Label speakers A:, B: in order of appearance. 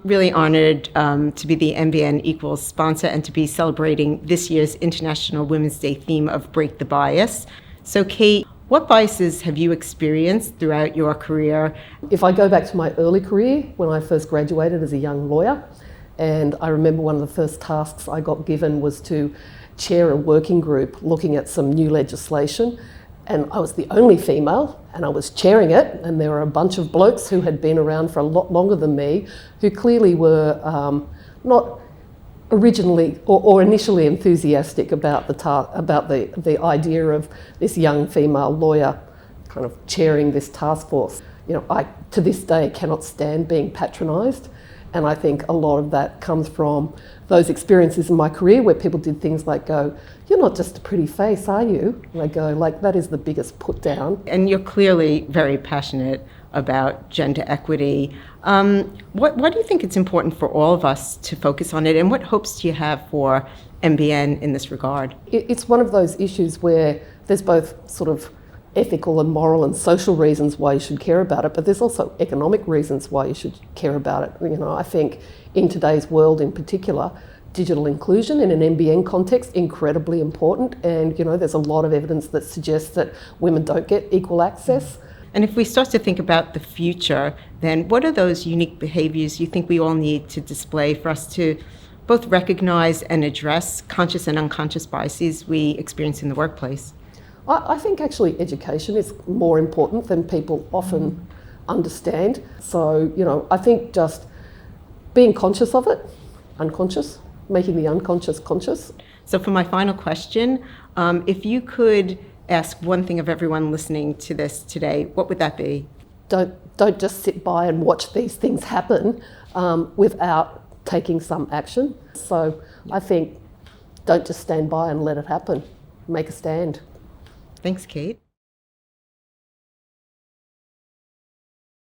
A: Really honored to be the MBN Equals sponsor and to be celebrating this year's International Women's Day theme of Break the Bias. So Kate, what biases have you experienced throughout your career?
B: If I go back to my early career, when I first graduated as a young lawyer, and I remember one of the first tasks I got given was to chair a working group looking at some new legislation, and I was the only female and I was chairing it, and there were a bunch of blokes who had been around for a lot longer than me who clearly were not originally or initially enthusiastic about the idea of this young female lawyer kind of chairing this task force. You know, I to this day cannot stand being patronised, and I think a lot of that comes from those experiences in my career where people did things like go, "You're not just a pretty face, are you?" And I go, like, that is the biggest put down.
A: And you're clearly very passionate about gender equity. Why do you think it's important for all of us to focus on it, and what hopes do you have for MBN in this regard?
B: It's one of those issues where there's both sort of ethical and moral and social reasons why you should care about it, but there's also economic reasons why you should care about it. You know, I think in today's world in particular, digital inclusion in an MBN context, incredibly important, and you know, there's a lot of evidence that suggests that women don't get equal access.
A: And if we start to think about the future, then what are those unique behaviors you think we all need to display for us to both recognize and address conscious and unconscious biases we experience in the workplace?
B: I think actually education is more important than people often understand. So, you know, I think just being conscious of it, unconscious, making the unconscious conscious.
A: So for my final question, if you could ask one thing of everyone listening to this today, what would that be?
B: Don't just sit by and watch these things happen without taking some action. So I think don't just stand by and let it happen. Make a stand.
A: Thanks, Kate.